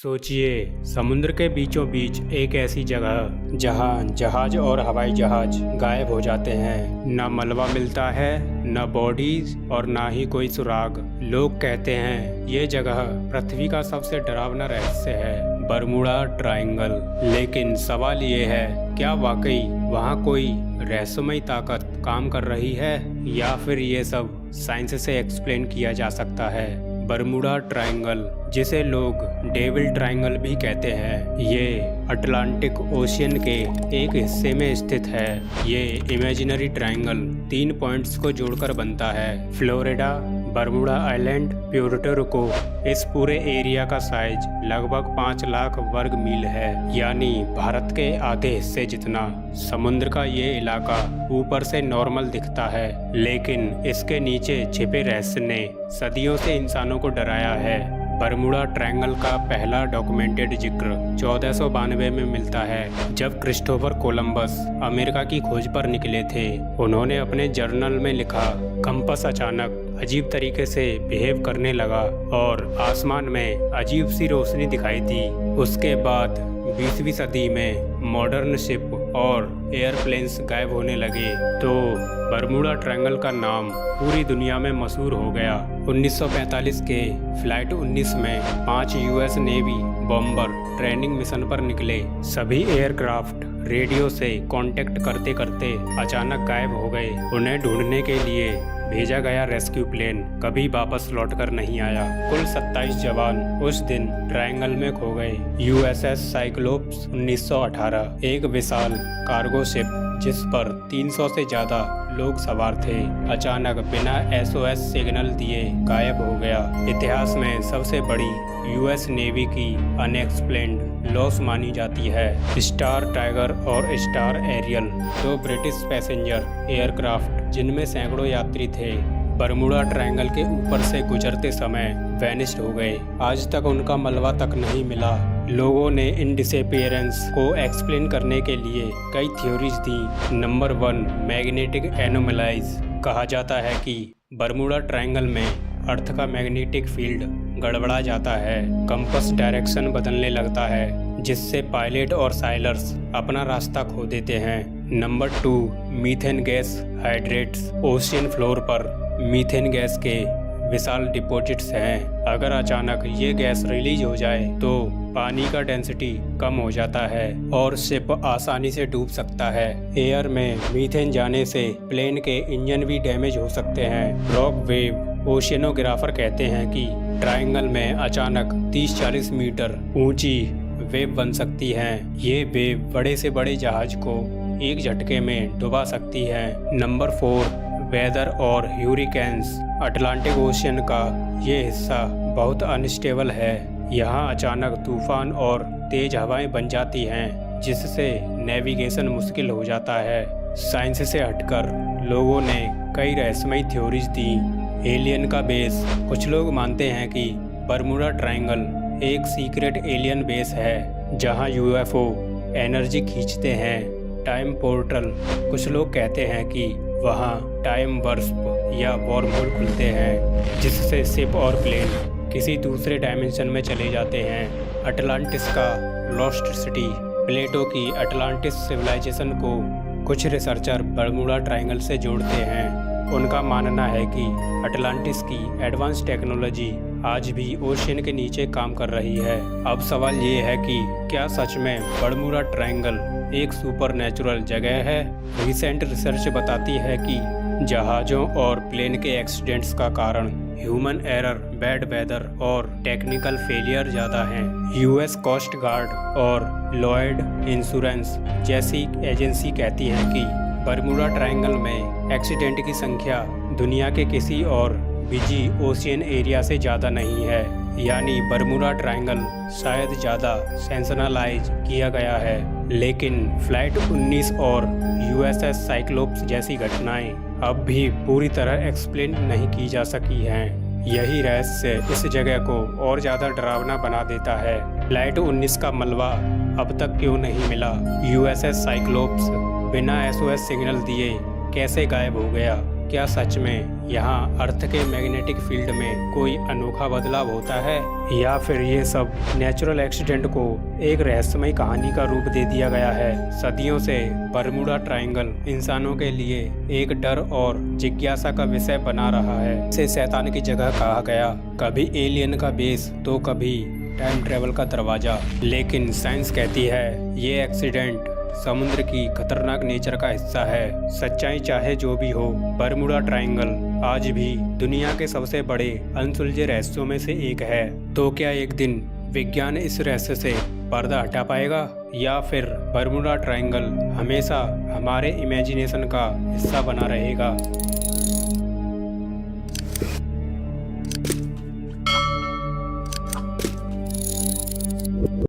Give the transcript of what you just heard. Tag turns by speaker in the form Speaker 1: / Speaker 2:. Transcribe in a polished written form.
Speaker 1: सोचिए, समुद्र के बीचों बीच एक ऐसी जगह जहां जहाज और हवाई जहाज गायब हो जाते हैं। न मलबा मिलता है, न बॉडीज और ना ही कोई सुराग। लोग कहते हैं ये जगह पृथ्वी का सबसे डरावना रहस्य है, बरमूडा ट्रायंगल। लेकिन सवाल ये है, क्या वाकई वहाँ कोई रहस्यमयी ताकत काम कर रही है, या फिर ये सब साइंस से एक्सप्लेन किया जा सकता है। बरमूडा ट्रायंगल, जिसे लोग डेविल ट्रायंगल भी कहते हैं, ये अटलांटिक ओशियन के एक हिस्से में स्थित है। ये इमेजिनरी ट्रायंगल 3 पॉइंट्स को जोड़कर बनता है, Florida, Bermuda island, Puerto Rico. इस पूरे एरिया का साइज लगभग 5 लाख वर्ग मील है, यानी भारत के आधे हिस्से जितना। समुद्र का ये इलाका ऊपर से नॉर्मल दिखता है, लेकिन इसके नीचे छिपे रहस्य ने सदियों से इंसानों को डराया है। बरमूडा ट्रायंगल का पहला डॉक्यूमेंटेड जिक्र 1492 में मिलता है, जब क्रिस्टोफर कोलंबस अमेरिका की खोज पर निकले थे। उन्होंने अपने जर्नल में लिखा, कंपास अचानक अजीब तरीके से बिहेव करने लगा और आसमान में अजीब सी रोशनी दिखाई दी। उसके बाद 20वीं सदी में मॉडर्न शिप और एयरप्लेन्स गायब होने लगे, तो बरमूडा ट्रायंगल का नाम पूरी दुनिया में मशहूर हो गया। 1945 के फ्लाइट 19 में 5 US navy bomber training mission पर निकले। सभी एयरक्राफ्ट रेडियो से कांटेक्ट करते करते अचानक गायब हो गए। उन्हें ढूंढने के लिए भेजा गया रेस्क्यू प्लेन कभी वापस लौटकर नहीं आया। कुल 27 जवान उस दिन ट्रायंगल में खो गए। यूएसएस साइक्लोप्स 1918, एक विशाल कार्गो शिप जिस पर 300 से ज्यादा लोग सवार थे, अचानक बिना एसओएस सिग्नल दिए गायब हो गया। इतिहास में सबसे बड़ी यूएस नेवी की अनएक्सप्लेन्ड लॉस मानी जाती है। स्टार टाइगर और Star Ariel, 2 British passenger aircraft जिनमें सैकड़ों यात्री थे, बरमूडा ट्रायंगल के ऊपर से गुजरते समय वैनिश्ड हो गए। आज तक उनका मलबा तक नहीं मिला। लोगों ने इन डिसअपीयरेंस को एक्सप्लेन करने के लिए कई थ्योरीज दी। Number 1, magnetic anomalies. कहा जाता है कि बरमूडा ट्रायंगल में अर्थ का मैग्नेटिक फील्ड गड़बड़ा जाता है, कंपास डायरेक्शन बदलने लगता है, जिससे पायलट और साइलर्स अपना रास्ता खो देते हैं। Number 2, methane gas hydrates. Ocean floor पर मीथेन गैस के विशाल डिपॉजिट्स हैं। अगर अचानक ये गैस रिलीज हो जाए तो पानी का डेंसिटी कम हो जाता है और शिप आसानी से डूब सकता है। एयर में मीथेन जाने से प्लेन के इंजन भी डैमेज हो सकते हैं। Rock wave. ओशियनोग्राफर कहते हैं कि ट्रायंगल में अचानक 30-40 मीटर ऊंची वेव बन सकती हैं। ये वेव बड़े से बड़े जहाज को एक झटके में डुबा सकती है। नंबर 4, वेदर और ह्यूरिकेन्स। अटलांटिक ओशियन का ये हिस्सा बहुत अनस्टेबल है। यहाँ अचानक तूफान और तेज हवाएं बन जाती हैं, जिससे नेविगेशन मुश्किल हो जाता है। साइंस से हटकर लोगों ने कई रहस्यमयी थ्योरीज दी। एलियन का बेस। कुछ लोग मानते हैं कि बरमूडा ट्रायंगल एक सीक्रेट एलियन बेस है, जहाँ यूएफओ एनर्जी खींचते हैं। Time portal. कुछ लोग कहते हैं कि वहाँ टाइम वर्स्प या वॉर्महोल खुलते हैं, जिससे शिप और प्लेन किसी दूसरे डायमेंशन में चले जाते हैं। अटलांटिस का लॉस्ट सिटी। प्लेटो की अटलांटिस सिविलाइजेशन को कुछ रिसर्चर बरमूडा ट्रायंगल से जोड़ते हैं। उनका मानना है कि अटलांटिस की एडवांस टेक्नोलॉजी आज भी ओशियन के नीचे काम कर रही है। अब सवाल ये है कि क्या सच में बरमूडा ट्रायंगल एक सुपरनैचुरल जगह है? रिसेंट रिसर्च बताती है कि जहाज़ों और प्लेन के एक्सीडेंट्स का कारण ह्यूमन एरर, बैड वेदर और टेक्निकल फेलियर ज़्यादा हैं। यूएस कोस्ट गार्ड और लॉयड इंश्योरेंस जैसी एजेंसी कहती हैं कि बरमूडा ट्रायंगल में एक्सीडेंट की संख्या दुनिया के किसी और बिजी ओशियन एरिया से ज़्यादा नहीं है, यानी बरमूडा ट्रायंगल शायद ज़्यादा सेंसनालाइज किया गया है। लेकिन फ्लाइट 19 और यूएसएस साइक्लोप्स जैसी घटनाएं अब भी पूरी तरह एक्सप्लेन नहीं की जा सकी हैं। यही रहस्य इस जगह को और ज़्यादा डरावना बना देता है। फ्लाइट 19 का मलबा अब तक क्यों नहीं मिला? यूएसएस साइक्लोप्स बिना एसओएस सिग्नल दिए कैसे गायब हो गया? क्या सच में यहाँ अर्थ के मैग्नेटिक फील्ड में कोई अनोखा बदलाव होता है, या फिर ये सब नेचुरल एक्सीडेंट को एक रहस्यमय कहानी का रूप दे दिया गया है। सदियों से बरमूडा ट्रायंगल इंसानों के लिए एक डर और जिज्ञासा का विषय बना रहा है। इसे शैतान की जगह कहा गया, कभी एलियन का बेस तो कभी टाइम ट्रेवल का दरवाजा। लेकिन साइंस कहती है ये एक्सीडेंट समुद्र की खतरनाक नेचर का हिस्सा है। सच्चाई चाहे जो भी हो, बरमूडा ट्रायंगल आज भी दुनिया के सबसे बड़े अनसुलझे रहस्यों में से एक है। तो क्या एक दिन विज्ञान इस रहस्य से पर्दा हटा पाएगा, या फिर बरमूडा ट्रायंगल हमेशा हमारे इमेजिनेशन का हिस्सा बना रहेगा।